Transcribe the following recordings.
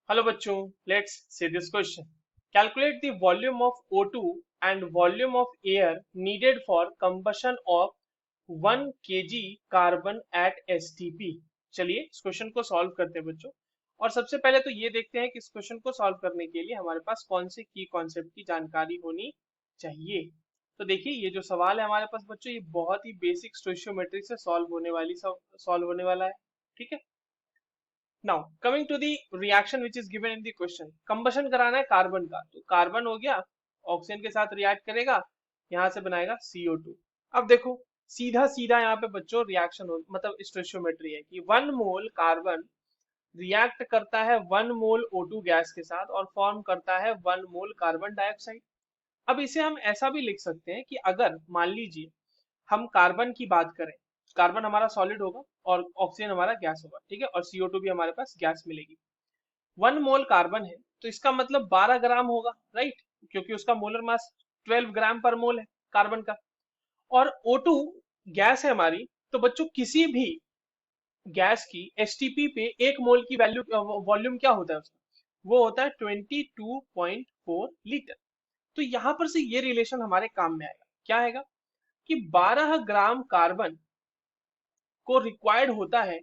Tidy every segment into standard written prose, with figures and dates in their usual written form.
Hello बच्चों, let's see this question. Calculate the volume of O2 and volume of air needed for combustion of 1 kg carbon at STP. चलिए इस question को solve करते हैं बच्चों। और सबसे पहले तो ये देखते हैं कि इस क्वेश्चन को सॉल्व करने के लिए हमारे पास कौन से की कॉन्सेप्ट की जानकारी होनी चाहिए। तो देखिए ये जो सवाल है हमारे पास बच्चों, ये बहुत ही बेसिक स्टोइचियोमेट्री से सॉल्व होने वाला है। ठीक है। Now coming to the reaction which is given in the question. Combustion कराना है कार्बन का, तो कार्बन हो गया, ऑक्सीजन के साथ रिएक्ट करेगा, यहाँ से बनाएगा CO2। अब देखो सीधा सीधा यहाँ पे बच्चों रिएक्शन हो मतलब स्टोइचियोमेट्री है कि 1 मोल कार्बन रिएक्ट करता है 1 मोल O2 गैस के साथ और फॉर्म करता है 1 मोल कार्बन डाइऑक्साइड। अब इसे हम ऐसा भी लिख सकते हैं कि अगर मान लीजिए हम कार्बन की बात करें, कार्बन हमारा सॉलिड होगा और ऑक्सीजन हमारा गैस होगा, ठीक है, और CO2 भी हमारे पास गैस मिलेगी। 1 मोल कार्बन है तो इसका मतलब 12 ग्राम होगा, राइट, क्योंकि उसका मोलर मास 12 ग्राम पर मोल है कार्बन का। और O2 गैस है हमारी, तो बच्चों किसी भी गैस की STP पे 1 मोल की वैल्यू वॉल्यूम क्या होता है उसका, वो होता है 22.4 लीटर। तो यहां पर से ये रिलेशन हमारे काम में आएगा, क्या आएगा कि 12 ग्राम कार्बन को रिक्वायर्ड होता है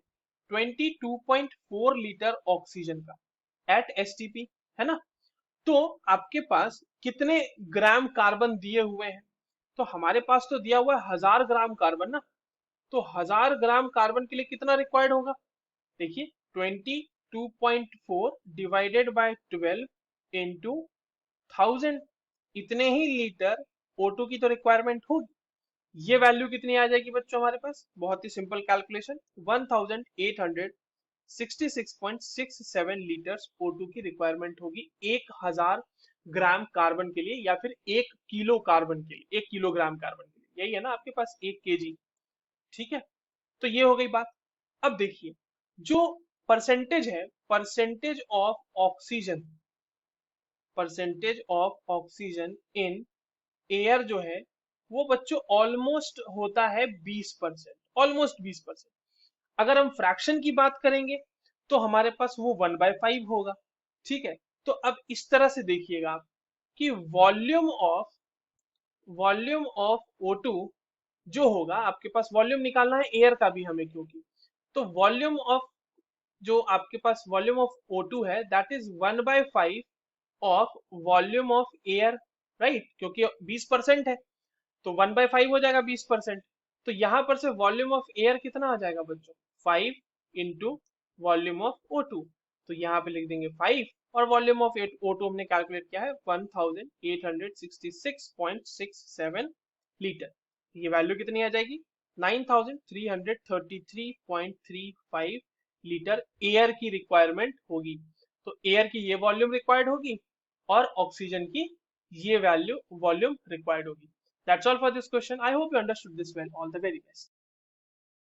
22.4 लीटर ऑक्सीजन का एट STP, है ना। तो आपके पास कितने ग्राम कार्बन दिए हुए हैं, तो हमारे पास तो दिया हुआ है 1000 ग्राम कार्बन ना। तो 1000 ग्राम कार्बन के लिए कितना रिक्वायर्ड होगा, देखिए 22.4 डिवाइडेड बाय 12 इंटू 1000, इतने ही लीटर O2 की तो रिक्वायरमेंट होगी। ये वैल्यू कितनी आ जाएगी बच्चों हमारे पास, बहुत ही सिंपल कैलकुलेशन, 1866.67 लीटर्स O2 की रिक्वायरमेंट होगी 1000 ग्राम कार्बन के लिए, या फिर 1 किलो कार्बन के लिए, 1 किलोग्राम कार्बन के लिए, यही है ना आपके पास 1 kg। ठीक है, तो ये हो गई बात। अब देखिए जो परसेंटेज है, percentage of oxygen in air जो है वो बच्चों ऑलमोस्ट होता है 20%, ऑलमोस्ट 20%। अगर हम फ्रैक्शन की बात करेंगे तो हमारे पास वो 1/5 होगा। ठीक है, तो अब इस तरह से देखिएगा आप कि वॉल्यूम ऑफ O2 जो होगा, आपके पास वॉल्यूम निकालना है एयर का भी हमें, क्योंकि तो वॉल्यूम ऑफ जो आपके पास वॉल्यूम ऑफ O2 है that is 1/5 of volume of air, right, क्योंकि 20% है तो 1/5 हो जाएगा 20%। तो यहां पर से वॉल्यूम ऑफ एयर कितना आ जाएगा बच्चों, 5 इंटू वॉल्यूम ऑफ O2। तो यहाँ पे लिख देंगे 5, और वॉल्यूम ऑफ O2 हमने कैलकुलेट किया है 1866.67 लीटर। ये वैल्यू कितनी आ जाएगी, 9333.35 लीटर एयर की रिक्वायरमेंट होगी। तो एयर की ये वॉल्यूम रिक्वायर्ड होगी और ऑक्सीजन की ये वॉल्यूम रिक्वायर्ड होगी। That's all for this question. I hope you understood this well. All the very best.